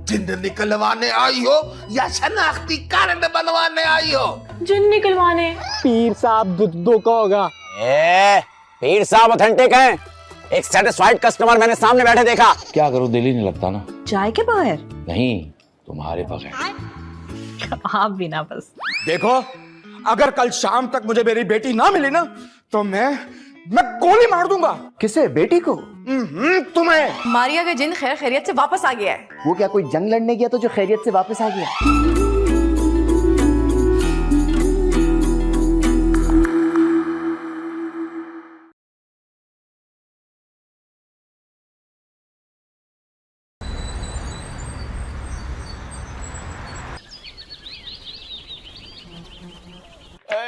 जिंद निकलवाने आई हो या शनाख्ती कार्ड बनवाने आई हो? जिन निकलवाने। पीर साहब दो का होगा। पीर साहब ऑथेंटिक हैं। एक सेटिस्फाइड कस्टमर मैंने सामने बैठे देखा। क्या करूं, दिल ही नहीं लगता ना। चाय के बगैर? नहीं, तुम्हारे बगैर। आप भी ना बस। देखो, अगर कल शाम तक मुझे मेरी बेटी ना मिली ना तो मैं गोली मार दूंगा। किसे? बेटी को? तुम्हें। मारिया का जिन खैर खैरियत से वापस आ गया है। वो क्या कोई जंग लड़ने गया तो जो खैरियत से वापस आ गया?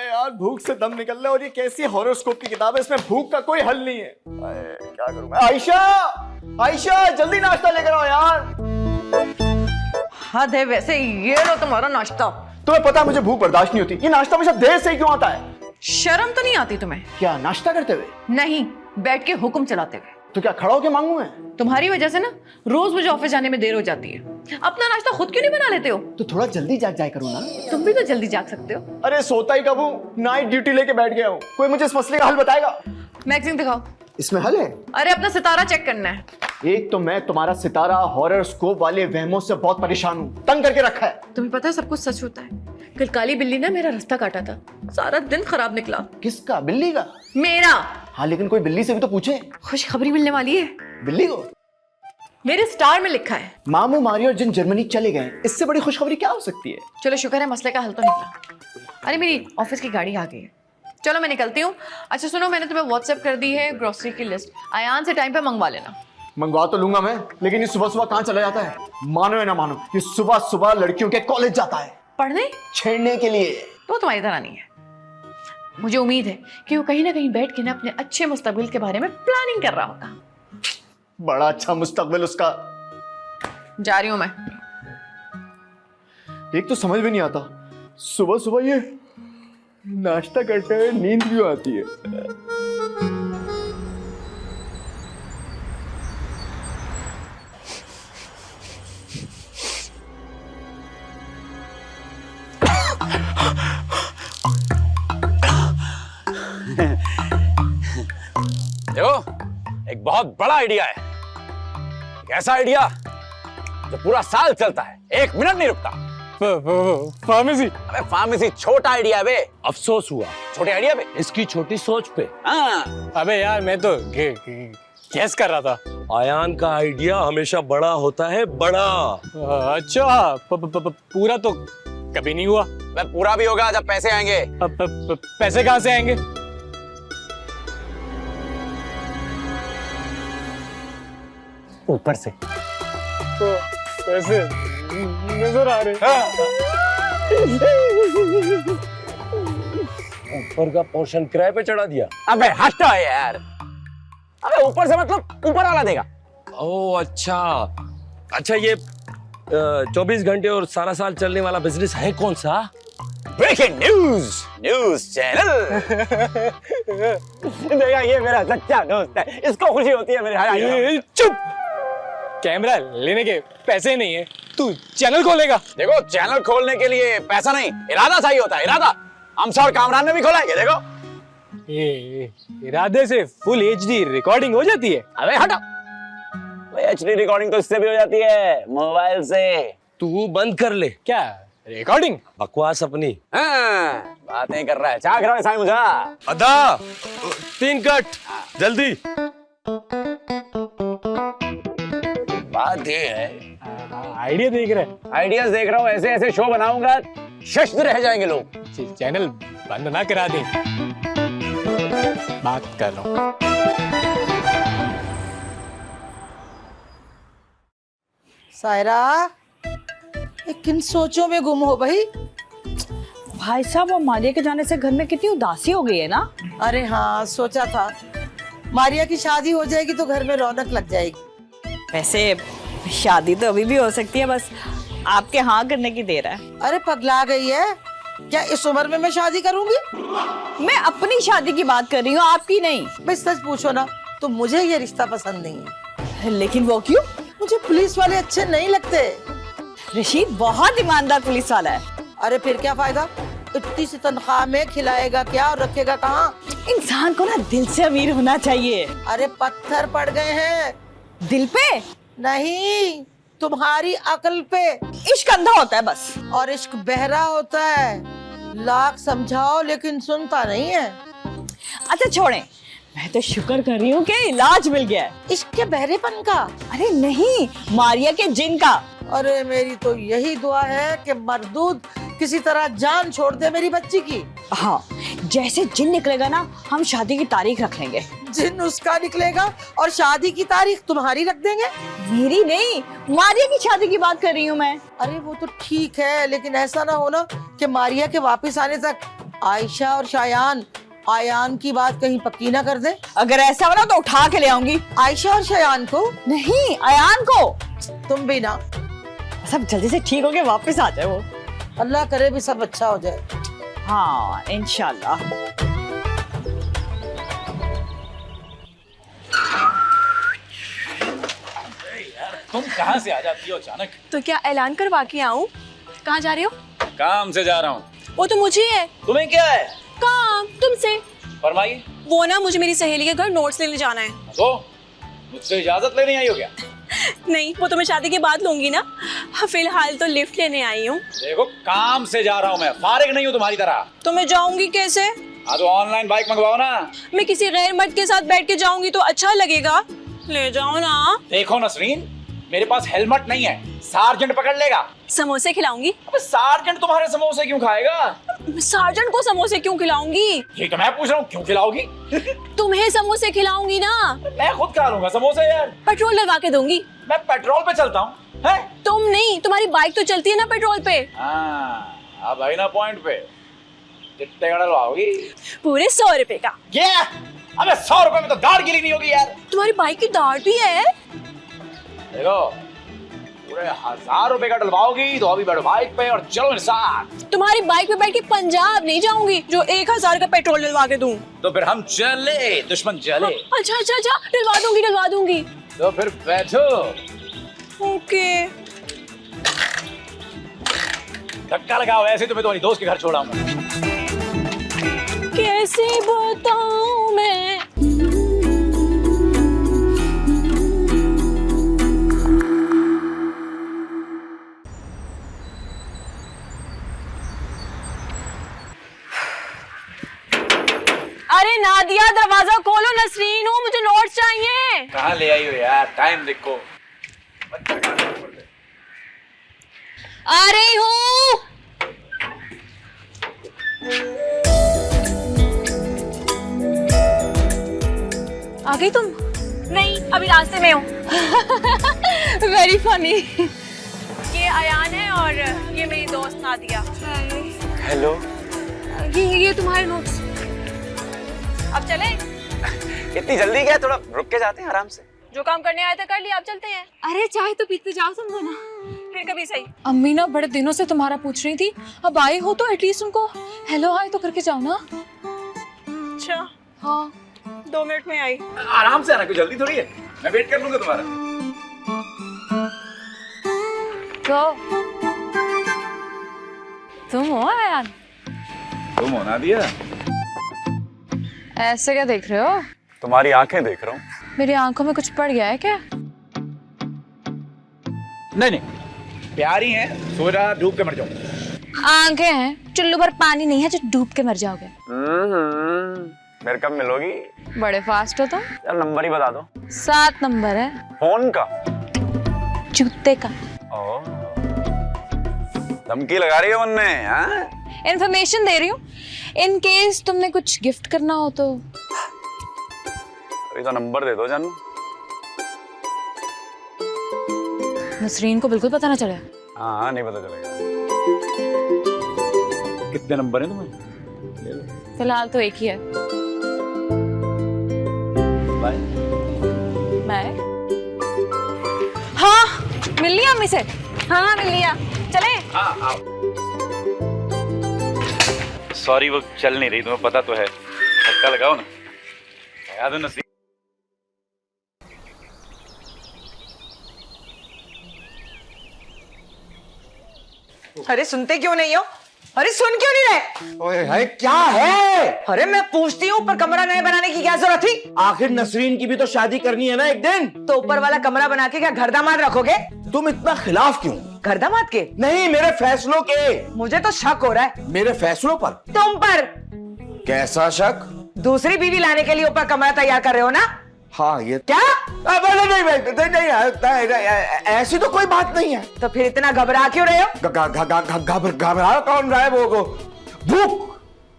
यार भूख से दम निकल रहा है और ये कैसी हॉरोस्कोप की किताब है, इसमें भूख का कोई हल नहीं है। क्या करूं मैं? आयशा, आयशा जल्दी नाश्ता लेकर आओ यार। हद है वैसे, ये लो तुम्हारा नाश्ता। तुम्हें पता है मुझे भूख बर्दाश्त नहीं होती। ये नाश्ता हमेशा देर से ही क्यों आता है? शर्म तो नहीं आती तुम्हें? क्या नाश्ता करते हुए? नहीं, बैठ के हुक्म चलाते हुए। तो क्या खड़ा होके मांगू मैं? तुम्हारी वजह से ना रोज मुझे ऑफिस जाने में देर हो जाती है। अपना नाश्ता खुद क्यों नहीं बना लेते हो? तो थोड़ा जल्दी जाग जाए करो ना। तुम भी तो जल्दी जाग सकते हो। अरे सोता ही कब हूँ, नाइट ड्यूटी लेके बैठ गया हूँ। कोई मुझे इस मसले का हल बताएगा? मैगजीन दिखाओ। इसमें हल है? अरे अपना सितारा चेक करना है। एक तो मैं तुम्हारा सितारा हॉरोस्कोप वाले वहमों से बहुत परेशान हूँ, तंग करके रखा है। तुम्हें पता है सब कुछ सच होता है। कल काली बिल्ली ने मेरा रास्ता काटा था, सारा दिन खराब निकला। किसका? बिल्ली का? मेरा। हाँ लेकिन कोई बिल्ली से भी तो पूछे। खुशखबरी मिलने वाली है। बिल्ली को? मेरे स्टार में लिखा है। मामू मारियो और जिन जर्मनी चले गए, इससे बड़ी खुशखबरी क्या हो सकती है? चलो शुक्र है मसले का हल तो निकला। अरे मेरी ऑफिस की गाड़ी आ गई है, चलो मैं निकलती हूँ। अच्छा सुनो, मैंने तुम्हें व्हाट्सएप कर दी है ग्रोसरी की लिस्ट, अयान से टाइम पे मंगवा लेना। मंगवा तो लूंगा मैं, लेकिन ये सुबह सुबह कहाँ चला जाता है? मानो या ना मानो, ये सुबह सुबह लड़कियों के कॉलेज जाता है। पढ़ने? छेड़ने के लिए। तो तुम्हारी तरह नहीं है। मुझे उम्मीद है कि वो कहीं ना कहीं बैठ के ना अपने अच्छे मुस्तकबिल के बारे में प्लानिंग कर रहा होगा। बड़ा अच्छा मुस्तकबिल उसका। जा रही हूँ मैं। एक तो समझ भी नहीं आता, सुबह सुबह ये नाश्ता करते हुए नींद भी आती है। देखो, एक बहुत बड़ा आइडिया है। एक ऐसा आइडिया जो पूरा साल चलता है, 1 मिनट नहीं रुकता। फार्मेसी। अबे फार्मेसी छोटा आइडिया है बे। अफसोस हुआ छोटे आइडिया पे, इसकी छोटी सोच पे। हाँ। अबे यार मैं तो गैस कर रहा था। आयान का आइडिया हमेशा बड़ा होता है, बड़ा। अच्छा, पूरा तो कभी नहीं हुआ। मैं पूरा भी होगा जब पैसे आएंगे। पैसे कहाँ से आएंगे? ऊपर से। तो पैसे नजर आ रहे। ऊपर का पोर्शन किराए पे चढ़ा दिया। अबे हटो यार। अबे ऊपर से मतलब ऊपर वाला देगा। ओह अच्छा, अच्छा ये 24 घंटे और सारा साल चलने वाला बिजनेस है कौन सा? Breaking news, news channel. देखा, ये मेरा सच्चा दोस्त है, इसको खुशी होती है मेरे हाथ। चुप। कैमरा लेने के पैसे नहीं है, तू चैनल खोलेगा? देखो, चैनल खोलने के लिए पैसा नहीं, इरादा चाहिए होता है। इरादा हमसा और कामरान ने भी खोला है। ये देखो, इरादे से फुल HD रिकॉर्डिंग हो जाती है। अबे हटो, HD रिकॉर्डिंग तो इससे भी हो जाती है, मोबाइल से। तू बंद कर ले। क्या रिकॉर्डिंग? बकवास अपनी। हाँ, बातें कर रहा है। चाक रहा है साईं मुझे। अदा 3 कट जल्दी। बात ये है, आइडिया देख रहे? आइडियाज देख रहा हूँ। ऐसे ऐसे शो बनाऊंगा, शष्ट रह जाएंगे लोग। चैनल बंद ना करा दे, बात कर रहा हूँ। सायरा, किन सोचों में गुम हो भाई? भाई साहब, वो मारिया के जाने से घर में कितनी उदासी हो गई है ना। अरे हाँ, सोचा था मारिया की शादी हो जाएगी तो घर में रौनक लग जाएगी। वैसे शादी तो अभी भी हो सकती है, बस आपके हाँ करने की देर है। अरे पगला गई है क्या? इस उम्र में मैं शादी करूंगी? मैं अपनी शादी की बात कर रही हूँ, आपकी नहीं। भाई सच पूछो ना तो मुझे ये रिश्ता पसंद नहीं है। लेकिन वो क्यों? मुझे पुलिस वाले अच्छे नहीं लगते। रशीद बहुत ईमानदार पुलिस वाला है। अरे फिर क्या फायदा, इतनी सी तनख्वाह में खिलाएगा क्या और रखेगा कहाँ? इंसान को ना दिल से अमीर होना चाहिए। अरे पत्थर पड़ गए हैं। दिल पे नहीं, तुम्हारी अकल पे। इश्क अंधा होता है बस। और इश्क बहरा होता है, लाख समझाओ लेकिन सुनता नहीं है। अच्छा छोड़ें, मैं तो शुक्र कर रही हूँ कि इलाज मिल गया है। इश्क के बहरेपन का? अरे नहीं, मारिया के जिन का। अरे मेरी तो यही दुआ है कि मरदूद किसी तरह जान छोड़ दे मेरी बच्ची की। हाँ, जैसे जिन निकलेगा ना, हम शादी की तारीख रख लेंगे। जिन उसका निकलेगा और शादी की तारीख तुम्हारी रख देंगे। मेरी नहीं, मारिया की शादी की बात कर रही हूँ मैं। अरे वो तो ठीक है, लेकिन ऐसा ना हो ना कि मारिया के वापस आने तक आयशा और शायान आयान की बात कहीं पक्की ना कर दे। अगर ऐसा हो ना तो उठा के ले आऊंगी। आयशा और शायान को नहीं, आयान को। तुम भी ना। सब जल्दी से ठीक हो के वापस आ जाए वो। अल्लाह करे भी सब अच्छा हो जाए। हाँ इंशाल्लाह। तुम कहाँ से आ जाती हो अचानक? तो क्या ऐलान करवा के आऊं? कहाँ जा रहे हो? काम से जा रहा हूँ। वो तो मुझे है। तुम्हें क्या है? काम तुमसे। फरमाइए। वो ना, मुझे मेरी सहेली के घर नोट्स लेने जाना है। तो मुझसे इजाजत लेने आई हो क्या? नहीं, वो तो मैं शादी के बाद लूंगी ना। फिलहाल तो लिफ्ट लेने आई हूँ। देखो काम से जा रहा हूँ मैं, फारिग नहीं हूँ तुम्हारी तरह। तो मैं जाऊंगी कैसे? हाँ तो ऑनलाइन बाइक मंगवाओ ना। मैं किसी गैर मर्द के साथ बैठ के जाऊंगी तो अच्छा लगेगा। ले जाओ ना। देखो नसरीन, मेरे पास हेलमेट नहीं है, सार्जेंट पकड़ लेगा। समोसे खिलाऊंगी। अबे सार्जेंट तुम्हारे समोसे क्यों खाएगा? सार्जेंट को समोसे क्यों खिलाऊंगी? ये तो मैं पूछ रहा हूँ, क्यों खिलाओगी? तुम्हें समोसे खिलाऊंगी ना। मैं खुद खा लूंगा समोसे यार। पेट्रोल लगवा के दूंगी। मैं पेट्रोल पे चलता हूँ। है? तुम नहीं, तुम्हारी बाइक तो चलती है ना पेट्रोल पे। हाँ, अब आई ना पॉइंट पे। कितने का डलवाओगी? पूरे 100 रुपए का। क्या? अबे 100 रुपए में तो दाढ़ गिली नहीं होगी यार। तुम्हारी बाइक की दाढ़ भी है। देखो, पूरे 1000 रुपए का डलवाओगी तो अभी बैठो बाइक पे और चलो मेरे साथ। तुम्हारी बाइक पे बैठ के पंजाब नहीं जाऊंगी जो 1000 का पेट्रोल डलवा के दूं। तो फिर हम चले, दुश्मन चले। अच्छा अच्छा अच्छा, डलवा दूंगी। तो फिर बैठो। ओके। धक्का लगाओ, ऐसे तुम्हें तुम्हारी दोस्त के घर छोड़ाऊंगा। कैसे बताऊं मैं? अरे नादिया, दरवाजा खोलो। नसरीन हूँ, मुझे नोट्स चाहिए। कहाँ ले आई हो यार, टाइम देखो। आ रही हूँ। आ गई तुम? नहीं, अभी रास्ते में हूँ। Very funny. ये अयान है और ये मेरी दोस्त नादिया। हेलो। ये तुम्हारे नोट्स। अब चले? इतनी जल्दी क्या, थोड़ा रुक के जाते हैं आराम से। जो काम करने आए थे कर लिया, अब चलते हैं। अरे चाय तो पीते जाओ तुम दोनों। फिर कभी सही। अम्मी ना बड़े दिनों से तुम्हारा पूछ रही थी, अब आए हो तो एटलीस्ट उनको हेलो हाय तो करके जाओ ना। अच्छा हाँ, 2 मिनट में आई। आराम से आना, कोई जल्दी थोड़ी है। मैं वेट कर लूंगा तुम्हारा। तो तुम हो अयान? तुम होना दिया। ऐसे क्या देख रहे हो? तुम्हारी आंखें देख रहा हूँ। मेरी आंखों में कुछ पड़ गया है क्या? नहीं, प्यारी है, सो जा, डूब के मर जाऊं। आंखें हैं, चुल्लू भर पानी नहीं है जो डूब के मर जाओगे। फिर कब मिलोगी? बड़े फास्ट हो तुम। यार नंबर ही बता दो। 7 नंबर है। फोन का? जूते का। धमकी लगा रही हो उनने? हाँ? इन्फॉर्मेशन दे रही हूँ, इन केस तुमने कुछ गिफ्ट करना हो तो। अभी तो नंबर दे दो जानू। नसरीन को बिल्कुल पता ना चले। हाँ, नहीं पता चलेगा। कितने नंबर हैं तुम्हारे? फिलहाल तो एक ही है। बाय। मैं हाँ मिल लिया अम्मी से। हाँ मिल लिया, चले? हाँ आओ। सॉरी, वो चल नहीं रही, तुम्हें पता तो है। धक्का लगाओ ना। याद है नसीब। अरे सुनते क्यों नहीं हो? अरे सुन क्यों नहीं रहे? ओए है क्या है? अरे मैं पूछती हूँ, ऊपर कमरा नया बनाने की क्या जरूरत थी? आखिर नसरीन की भी तो शादी करनी है ना एक दिन। तो ऊपर वाला कमरा बना के क्या घर दामाद रखोगे? तुम इतना खिलाफ क्यों? घर दामाद के? नहीं, मेरे फैसलों के। मुझे तो शक हो रहा है। मेरे फैसलों पर? तुम पर। कैसा शक? दूसरी बीवी लाने के लिए ऊपर कमरा तैयार कर रहे हो ना? हाँ ये क्या? नहीं, ऐसी तो कोई बात नहीं है। तो फिर इतना घबरा क्यों रहे हो? घबरा कौन रहा है? वो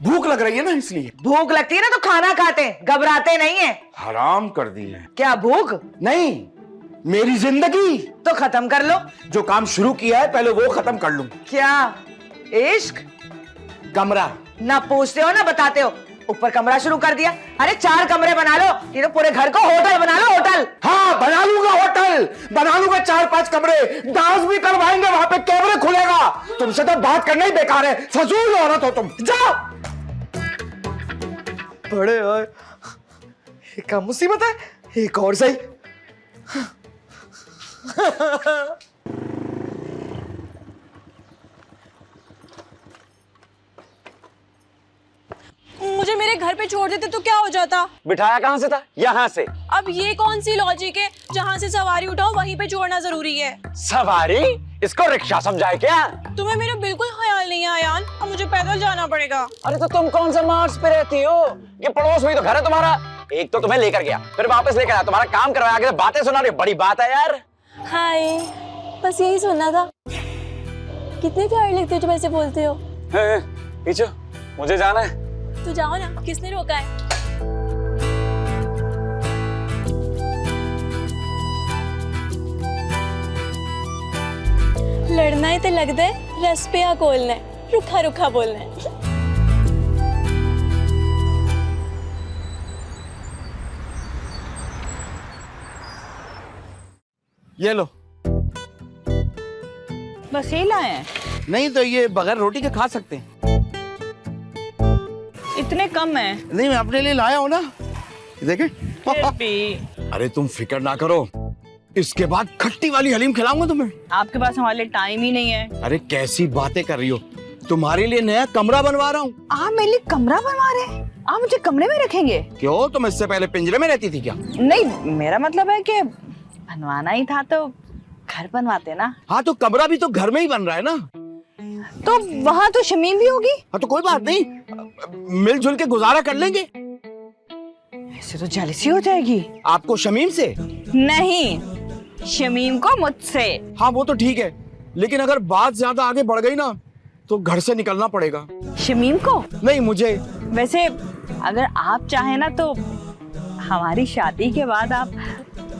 भूख लग रही है ना, इसलिए। भूख लगती है ना तो खाना खाते हैं, घबराते नहीं है। हराम कर दी है। क्या भूख? नहीं, मेरी जिंदगी। तो खत्म कर लो। जो काम शुरू किया है पहले वो खत्म कर लूं। क्या? इश्क? कमरा ना पूछते हो ना बताते हो। ऊपर कमरा शुरू कर दिया। अरे 4 कमरे बना लो, ये तो पूरे घर को होटल बना लो, होटल। हाँ बना लूंगा, होटल बना लूंगा, 4-5 कमरे, डांस भी करवाएंगे, वहां पे कैमरे खुलेगा। तुमसे तो बात करना ही बेकार है, फजूल औरत हो तुम। जाओ। बड़े और क्या मुसीबत है? एक और सही। मुझे मेरे घर पे छोड़ देते तो क्या हो जाता? बिठाया कहाँ से था? यहाँ से। अब ये कौन सी लॉजिक है, जहाँ से सवारी उठाओ वहीं पे छोड़ना जरूरी है? सवारी? इसको रिक्शा समझाए क्या? तुम्हें मेरा बिल्कुल ख्याल नहीं है आयान, अब मुझे पैदल जाना पड़ेगा। अरे तो तुम कौन सा मार्च पे रहती हो? ये पड़ोस में ही तो घर है तुम्हारा। एक तो तुम्हें लेकर गया, फिर वापस लेकर आया, तुम्हारा काम करवाया, आगे बातें सुना रही, बड़ी बात है यार। हाय, बस यही सुनना था। कितने प्यारे लगते हो जब ऐसे बोलते हो। पीछे, मुझे जाना है। तो जाओ ना, किसने रोका है? लड़ना ही तो लगता है रस पे या कोलना है, रुखा रुखा बोलना है। ये लो। बस यही लाए हैं? नहीं तो ये बगैर रोटी के खा सकते हैं। इतने कम है। नहीं, मैं अपने लिए लाया हूँ ना, देखें। फिर भी। अरे तुम फिक्र ना करो, इसके बाद खट्टी वाली हलीम खिलाऊंगा तुम्हें। आपके पास हमारे लिए टाइम ही नहीं है। अरे कैसी बातें कर रही हो, तुम्हारे लिए नया कमरा बनवा रहा हूँ। आप मेरे लिए कमरा बनवा रहे हैं? आप मुझे कमरे में रखेंगे? क्यों, तुम इससे पहले पिंजरे में रहती थी क्या? नहीं, मेरा मतलब है कि बनवाना ही था तो घर बनवाते ना। हाँ तो कमरा भी तो घर में ही बन रहा है ना। तो वहाँ तो शमीम भी होगी। हाँ तो कोई बात नहीं, मिलजुल के गुजारा कर लेंगे। ऐसे तो जेलसी हो जाएगी। आपको शमीम से? नहीं, शमीम को मुझसे। हाँ वो तो ठीक है, लेकिन अगर बात ज्यादा आगे बढ़ गई ना तो घर से निकलना पड़ेगा। शमीम को? नहीं, मुझे। वैसे अगर आप चाहें ना तो हमारी शादी के बाद आप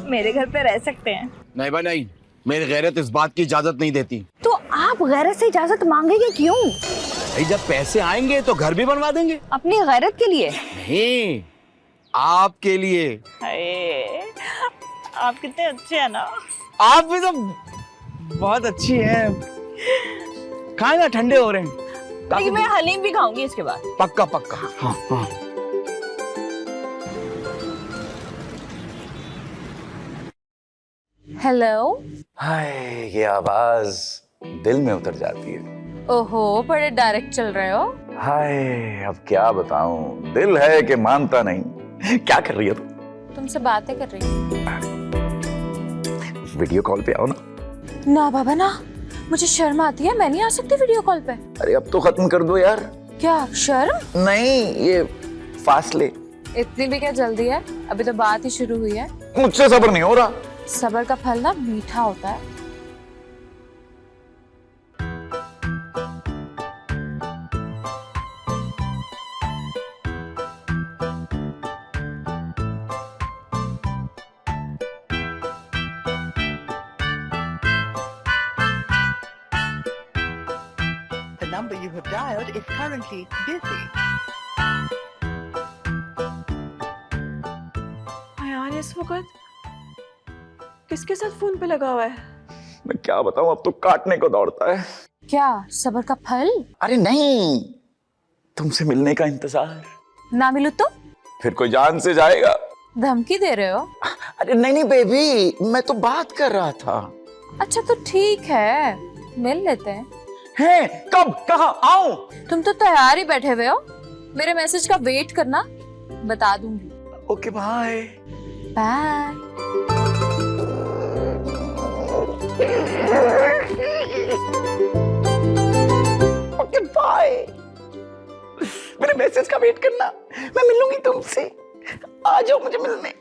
मेरे घर पे रह सकते हैं। नहीं भाई नहीं, मेरी गैरत इस बात की इजाजत नहीं देती। तो आप गैरत से इजाजत मांगेंगे क्यों? भाई जब पैसे आएंगे तो घर भी बनवा देंगे। अपनी गैरत के लिए? नहीं, आपके लिए। आप कितने अच्छे हैं ना। आप भी तो बहुत अच्छी हैं। खाए ना, ठंडे हो रहे हैं। लेकिन मैं हलीम भी खाऊंगी इसके बाद। पक्का पक्का। हाँ हाँ। हेलो। हाय, ये आवाज दिल में उतर जाती है। ओहो, बड़े डायरेक्ट चल रहे हो। हाय, अब क्या बताऊं, दिल है कि मानता नहीं। क्या कर रही है तू? तुमसे बातें कर रही हूँ। वीडियो कॉल पे आओ ना। ना बाबा ना, मुझे शर्म आती है, मैं नहीं आ सकती वीडियो कॉल पे। अरे अब तो खत्म कर दो यार। क्या शर्म? नहीं, ये फासले। इतनी भी क्या जल्दी है, अभी तो बात ही शुरू हुई है। मुझसे सब्र नहीं हो रहा। सब्र का फल ना मीठा होता है। The number you have dialed is currently busy. Ayaan इस वक्त किसके साथ फोन पे लगा हुआ है? मैं क्या बताऊं, अब तो काटने को दौड़ता है। क्या सब्र का फल? अरे नहीं, तुमसे मिलने का इंतजार। ना मिलूं तो? फिर कोई जान से जाएगा। धमकी दे रहे हो? अरे नहीं नहीं बेबी, मैं तो बात कर रहा था। अच्छा तो ठीक है, मिल लेते हैं। हैं? कब, कहाँ आऊं? तुम तो तैयार ही बैठे हुए हो, मेरे मैसेज का वेट करना, बता दूंगी। Okay bye. Bye. Okay bye. मेरे मैसेज का वेट करना, मैं मिलूंगी तुमसे, आ जाओ मुझे मिलने।